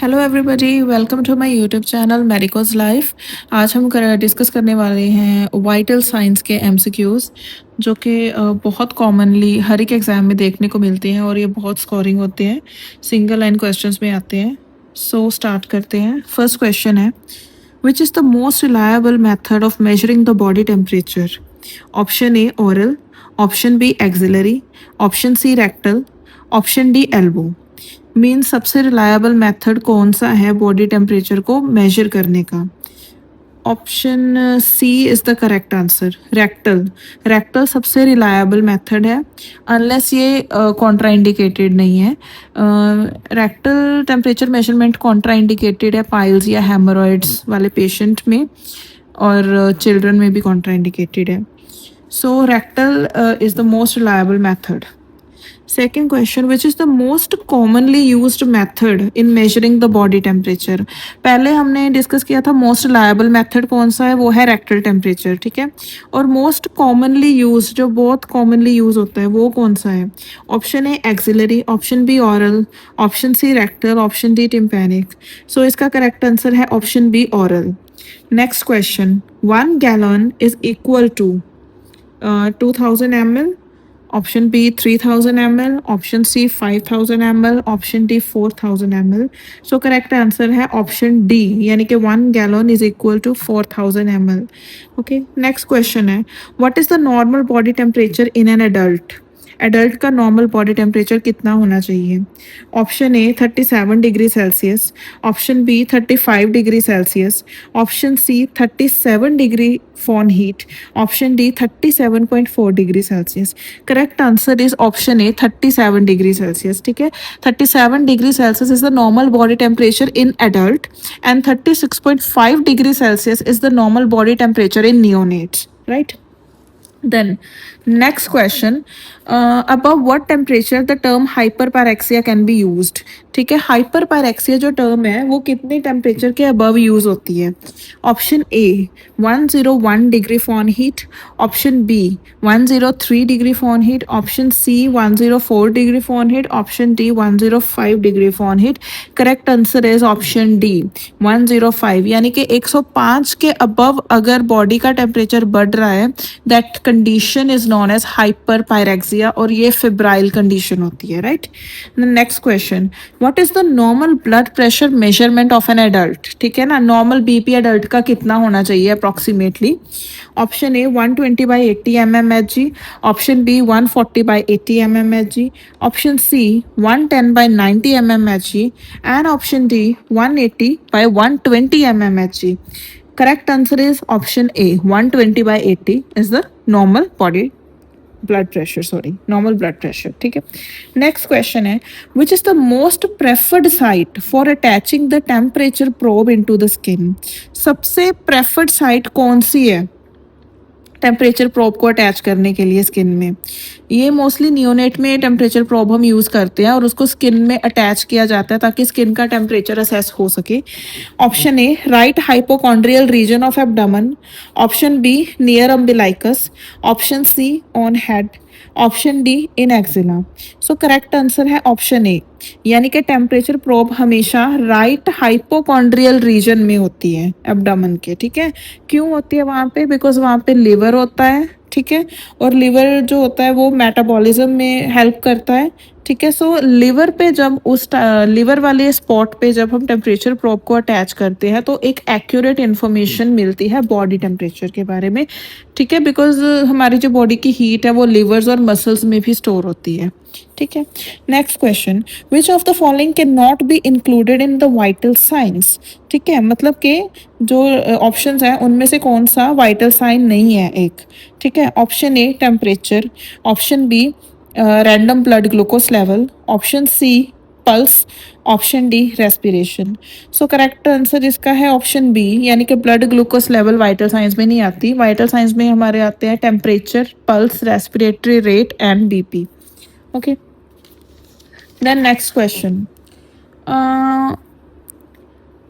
Hello everybody, welcome to my YouTube channel medicos life. आज हम discuss करने वाले हैं वाइटल साइंस के एमसीक्यूज़ जो कि बहुत कॉमनली हर एक एग्ज़ाम में देखने को मिलते हैं और ये बहुत स्कोरिंग होते हैं, सिंगल लाइन क्वेश्चंस में आते हैं। सो स्टार्ट करते हैं। फर्स्ट क्वेश्चन है, which is the most reliable method of measuring the body temperature? Option A oral, option B axillary, option C rectal, option D elbow. Mean सबसे reliable method कौन सा है बॉडी टेम्परेचर को measure करने का? Option C is the correct answer, rectal. Rectal सबसे reliable method है unless ये कॉन्ट्राइंडिकेटेड नहीं है। रेक्टल टेम्परेचर मेजरमेंट कॉन्ट्राइंडिकेटेड है पाइल्स या हेमोरॉइड्स वाले पेशेंट में, और चिल्ड्रन में भी कॉन्ट्राइंडिकेटेड है। So rectal is the most reliable method. Second question, which is the most commonly used method in measuring the body temperature? पहले हमने डिस्कस किया था मोस्ट रिलायबल मेथड कौन सा है, वो है रेक्टल टेम्परेचर, ठीक है। और मोस्ट कॉमनली यूज, जो बहुत कॉमनली यूज होता है, वो कौन सा है? Option A axillary, option B oral, option C rectal, option D tympanic. So इसका करेक्ट आंसर है option B oral. Next question, 1 gallon is equal to 2000 ml, option B 3000 ml, option C 5000 ml, option D 4000 ml। So correct answer है option D, यानी कि 1 gallon is equal to 4000 ml। Okay, next question है, what is the normal body temperature in an adult? Adult का normal body temperature कितना होना चाहिए? Option A 37 degree Celsius, option B 35 degree Celsius, option C 37 degree Fahrenheit, option D 37.4 degree Celsius. Correct answer is option A 37 degree Celsius, ठीक है। 37 degree Celsius is the normal body temperature in adult and 36.5 degree Celsius is the normal body temperature in neonates, right. Then next question, above what temperature the term hyperpyrexia can be used? ठीक है, hyperpyrexia जो term है वो कितने temperature के above use होती है? Option A 101 degree Fahrenheit, option B 103 degree Fahrenheit, option C 104 degree Fahrenheit, option D 105 degree Fahrenheit. Correct answer is option D 105, यानी कि 105 के अबव अगर बॉडी का टेम्परेचर बढ़ रहा है, that condition is known as hyperpyrexia, और ये फिब्राइल कंडीशन होती है, right. Next question, what is the normal blood pressure measurement of an adult? ठीक है ना, नॉर्मल बीपी एडल्ट का कितना होना चाहिए approximately? Option A 120/80 mmHg, option B 140/80 mmHg, option C 110/90 mmHg, and option D 180/120 mmHg। Correct answer is option A, 120/80 is the normal body blood pressure, normal blood pressure, ठीक है। Next question है, which is the most preferred site for attaching the temperature probe into the skin? सबसे preferred site कौन सी है temperature probe को attach करने के लिए स्किन में? ये मोस्टली नियोनेट में टेम्परेचर प्रोब हम यूज़ करते हैं और उसको स्किन में अटैच किया जाता है ताकि स्किन का टेम्परेचर असेस हो सके। Option A right hypochondriac region of abdomen, option B near umbilicus, option C on head, option D in axilla. So correct answer है ऑप्शन ए, यानी कि टेम्परेचर प्रोब हमेशा राइट हाइपोकॉन्ड्रियल रीजन में होती है abdomen के, ठीक है। क्यों होती है वहाँ पे? बिकॉज वहाँ पे लिवर होता है, ठीक है, और लिवर जो होता है वो मेटाबॉलिज्म में हेल्प करता है, ठीक है। सो लिवर पे जब उस लिवर वाले स्पॉट पे जब हम टेम्परेचर प्रोब को अटैच करते हैं तो एक एक्यूरेट इन्फॉर्मेशन मिलती है बॉडी टेम्परेचर के बारे में, ठीक है, बिकॉज हमारी जो बॉडी की हीट है वो लिवर्स और मसल्स में भी स्टोर होती है, ठीक है। Next question, which of the following can not be included in the vital science? ठीक है, मतलब कि जो ऑप्शंस हैं उनमें से कौन सा वाइटल साइन नहीं है एक, ठीक है। Option A temperature, option B random blood glucose level, option C pulse, option D respiration. So correct answer इसका है ऑप्शन बी, यानी कि blood glucose level vital signs में नहीं आती। वाइटल साइंस में हमारे आते हैं temperature, pulse, respiratory rate and BP. Okay, then next question.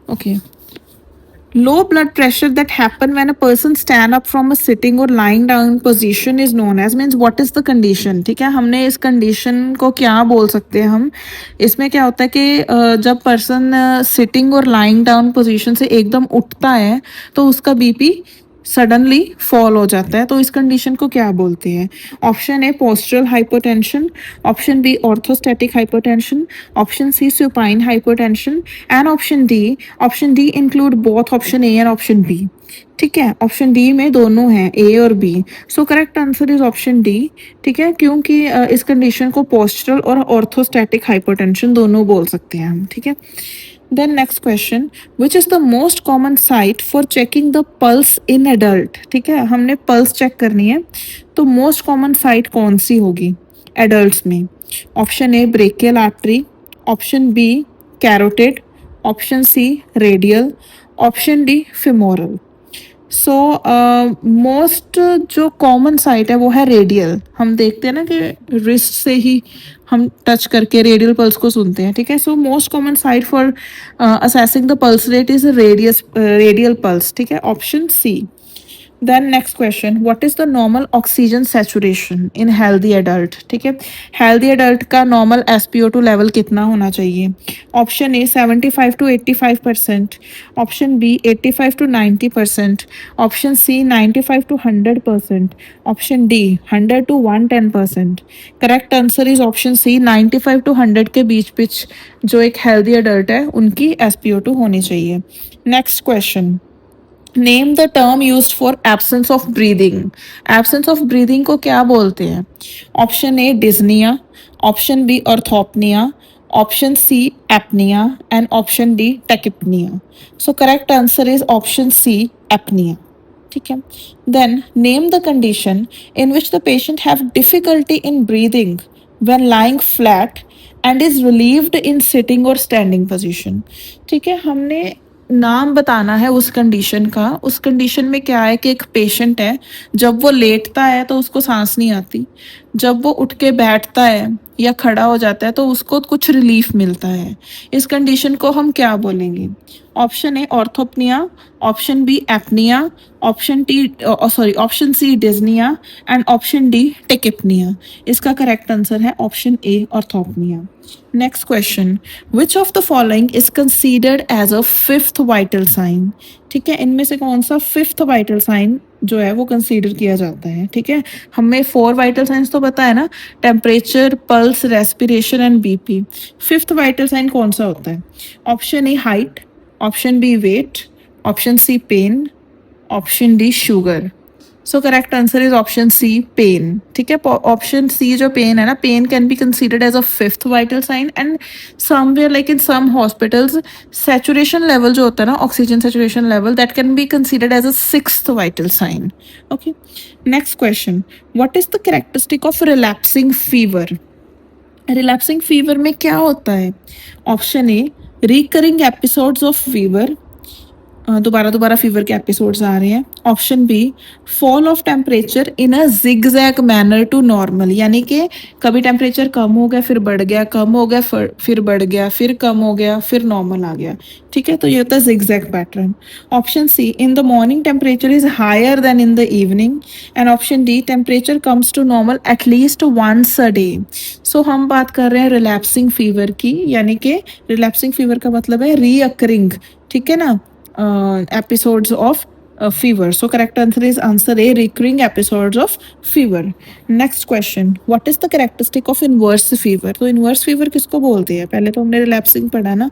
Okay, Low blood pressure that happen when a person stand up from a sitting or lying down position is known as, means what is the condition. ठीक है, हमने इस condition को क्या बोल सकते हैं हम. इसमें क्या होता है कि जब पर्सन सिटिंग और लाइंग डाउन पोजीशन से एकदम उठता है तो उसका बीपी सडनली फॉल हो जाता है, तो इस कंडीशन को क्या बोलते हैं. Option A postural hypotension, option B orthostatic hypotension, option C supine hypotension and option D include both option A and option B. ठीक है, ऑप्शन डी में दोनों हैं, ए और B. So correct answer is option D. ठीक है, क्योंकि इस कंडीशन को पोस्चरल और ऑर्थोस्टैटिक हाइपोटेंशन दोनों बोल सकते हैं हम. ठीक है. Then next question, which is the most common site for checking the pulse in adult. ठीक है, हमने पल्स चेक करनी है, तो मोस्ट कॉमन साइट कौन सी होगी एडल्ट्स में. Option A brachial artery, option B carotid, option C radial, option D femoral. So most जो कॉमन साइट है वो है रेडियल. हम देखते हैं ना कि रिस्ट से ही हम टच करके रेडियल पल्स को सुनते हैं. ठीक है, so most common site for assessing the pulse rate is radial pulse. ठीक है, option C. Then next question, what is the normal oxygen saturation in healthy adult. ठीक है, हेल्दी एडल्ट का नॉर्मल SpO2 लेवल कितना होना चाहिए. Option A 75 to 85%, option B 85 to 90%, option C 95 to 100%, option D 100 to 110%. Correct answer is option C, 95 to 100 के बीच जो एक healthy adult है उनकी SpO2 होनी चाहिए. Next question, name the term use for absence of breathing. Absence of breathing को क्या बोलते हैं. Option A dyspnoea, option B orthopnoea, option C apnoea and option D tachypnoea. So correct answer is option C apnoea. ठीक है. Then name the condition in which the patient have difficulty in breathing when lying flat and is relieved in sitting or standing position. ठीक है, हमने नाम बताना है उस condition का. उस कंडीशन में क्या है कि एक पेशेंट है, जब वो लेटता है तो उसको सांस नहीं आती, जब वो उठ के बैठता है या खड़ा हो जाता है तो उसको कुछ रिलीफ मिलता है. इस कंडीशन को हम क्या बोलेंगे. Option A orthopnoea, option B apnoea, option C dyspnoea and option D tachypnoea. इसका करेक्ट आंसर है option A orthopnoea. Next question, which of the following is considered as a fifth vital sign. ठीक है, इनमें से कौन सा fifth vital sign जो है वो कंसीडर किया जाता है. ठीक है, हमें 4 वाइटल साइंस तो पता है ना, temperature, pulse, respiration and BP. Fifth vital sign कौन सा होता है. Option A height, option B weight, option C pain, option D sugar. So correct answer is option C pain. ठीक है, ऑप्शन सी जो पेन है ना, pain can be considered as a fifth vital sign and somewhere like in some hospitals saturation level जो होता है ना, oxygen saturation level, that can be considered as a sixth vital sign. Okay. Next question, what is the characteristic of relapsing fever. Relapsing fever में क्या होता है. Option A recurring episodes of fever, दोबारा fever के episodes आ रहे हैं. Option B fall of temperature in a zigzag manner to normal, यानी कि कभी टेम्परेचर कम हो गया फिर बढ़ गया, कम हो गया फिर बढ़ गया, फिर कम हो गया, फिर नॉर्मल आ गया. ठीक है, तो ये होता है zigzag pattern. Option C in the morning temperature is higher than in the evening and option D temperature comes to normal at least once a day. So हम बात कर रहे हैं रिलैप्सिंग फीवर की, यानी कि रिलैप्सिंग फीवर का मतलब है रीअकरिंग. ठीक है ना, episodes of fever. So correct answer is answer A, recurring episodes of fever. Next question, what is the characteristic of inverse fever. तो inverse fever किसको बोलते हैं. पहले तो हमने relapsing पढ़ा ना.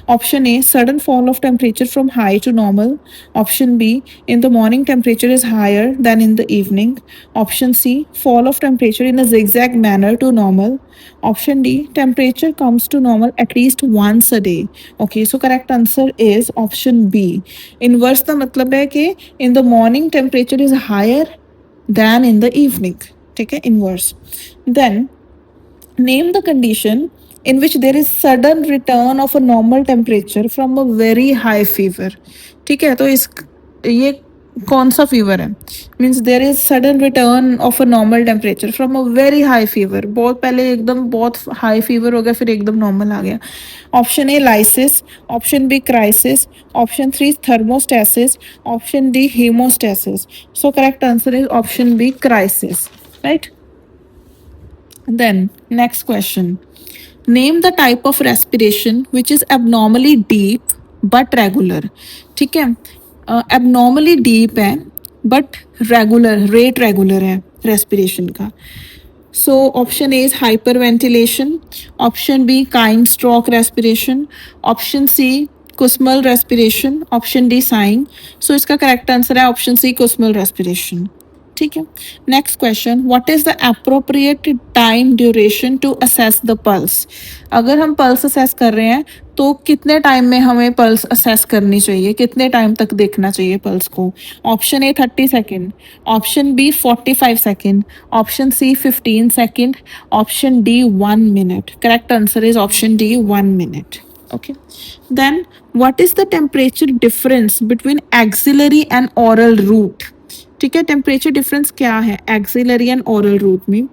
Option A sudden fall of temperature from high to normal, option B in the morning temperature is higher than in the evening, option C fall of temperature in a zigzag manner to normal, option D temperature comes to normal at least once a day. Okay, so correct answer is option B. Inverse का मतलब है कि in the morning temperature is higher than in the evening. ठीक है, inverse. Then name the condition in which there is sudden return of a normal temperature from a very high fever. ठीक है, तो ये कौन सा फीवर है? Means there is sudden return of a normal temperature from a very high fever, बहुत पहले एकदम बहुत हाई फीवर हो गया फिर एकदम नॉर्मल आ गया। Option A lysis, option B crisis, option three thermostasis, option D haemostasis. So correct answer is option B crisis, right. Then next question, name the type of respiration which is abnormally deep but regular. ठीक है, abnormally deep है but regular, rate regular है respiration का। So option A is hyperventilation, option B काइंड Stokes respiration, option C Kussmaul respiration, option D sighing. सो इसका correct answer है option C Kussmaul respiration. ठीक है, next question, what is the appropriate time duration to assess the pulse. अगर हम pulse assess कर रहे हैं तो कितने टाइम में हमें पल्स असेस करनी चाहिए, कितने टाइम तक देखना चाहिए पल्स को? Option A 30 second, option B 45 second, option C 15 second, option D 1 minute. Correct answer is option D 1 minute. Okay, then what is the temperature difference between axillary and oral route? ठीक है, temperature difference क्या है axillary and oral route में?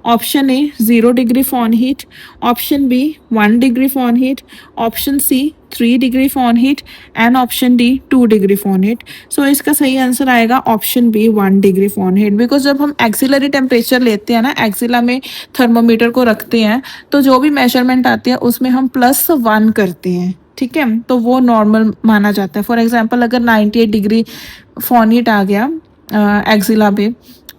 Option A 0 degree Fahrenheit, option B 1 degree Fahrenheit, option C 3 degree Fahrenheit and option D 2 degree Fahrenheit. So इसका सही answer आएगा option B 1 degree Fahrenheit. Because जब हम एक्सिलरी टेम्परेचर लेते हैं ना, एक्सिला में थर्मोमीटर को रखते हैं तो जो भी मेजरमेंट आती है उसमें हम +1 करते हैं। ठीक है, तो वो नॉर्मल माना जाता है। फॉर एग्जाम्पल अगर 98 डिग्री फॉरेनहीट आ गया एक्सिला पे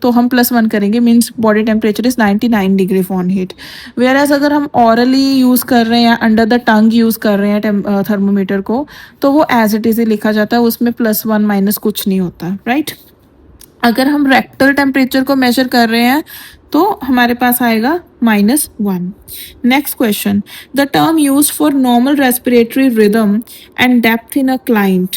तो हम +1 करेंगे, means body temperature is 99 degree Fahrenheit. Whereas अगर हम ऑरली यूज़ कर रहे हैं या अंडर द टंग यूज़ कर रहे हैं थर्मोमीटर को तो वो एज इट इज़ ही लिखा जाता है, उसमें +1 माइनस कुछ नहीं होता, राइट। अगर हम रेक्टल टेम्परेचर को मेजर कर रहे हैं तो हमारे पास आएगा -1। Next question, the term use for normal respiratory rhythm and depth in a client.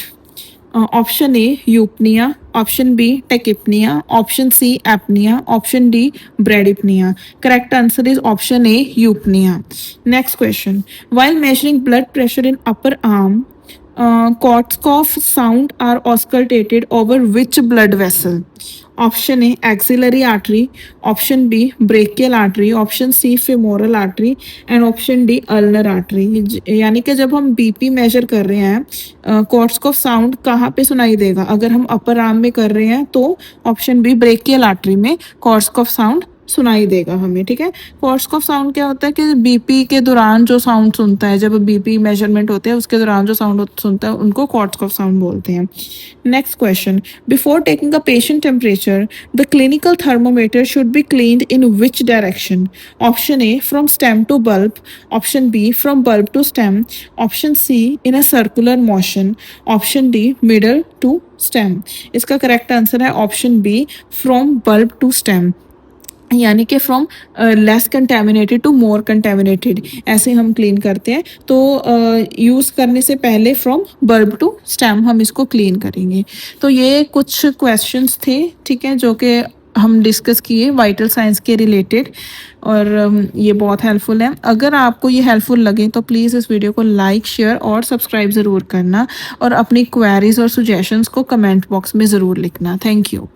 Option A eupnoea, option B tachypnoea, option C apnoea, option D bradypnoea. Correct answer is option A eupnoea. Next question, while measuring blood pressure in upper arm, Korsakoff sound are auscultated over which blood vessel? Option A axillary artery, option B brachial artery, option C femoral artery and option D ulnar artery. यानी कि जब हम BP major कर रहे हैं कोर्सकॉफ sound कहाँ पे सुनाई देगा? अगर हम अपर आर्म में कर रहे हैं तो ऑप्शन बी ब्रेकियल आर्टरी में कोर्सकॉफ साउंड सुनाई देगा हमें। ठीक है, कोर्सकॉफ साउंड क्या होता है कि बीपी के दौरान जो साउंड सुनता है, जब बीपी मेजरमेंट होते हैं उसके दौरान जो साउंड सुनता है उनको कोर्सकॉफ साउंड बोलते हैं। Next question, before taking a patient temperature the clinical thermometer should be cleaned in which direction? Option A from stem to bulb, option B from bulb to stem, option C in a circular motion, option D middle to stem. इसका correct answer है option B from bulb to stem, यानी कि from less contaminated to more contaminated, ऐसे हम clean करते हैं। तो use करने से पहले फ्रॉम बल्ब टू स्टेम हम इसको क्लीन करेंगे। तो ये कुछ क्वेश्चंस थे, ठीक है, जो कि हम डिस्कस किए वाइटल साइंस के रिलेटेड, और ये बहुत हेल्पफुल है। अगर आपको ये हेल्पफुल लगे तो प्लीज़ इस वीडियो को लाइक, शेयर और सब्सक्राइब ज़रूर करना, और अपनी क्वेरीज और सजेशंस को कमेंट बॉक्स में ज़रूर लिखना। Thank you.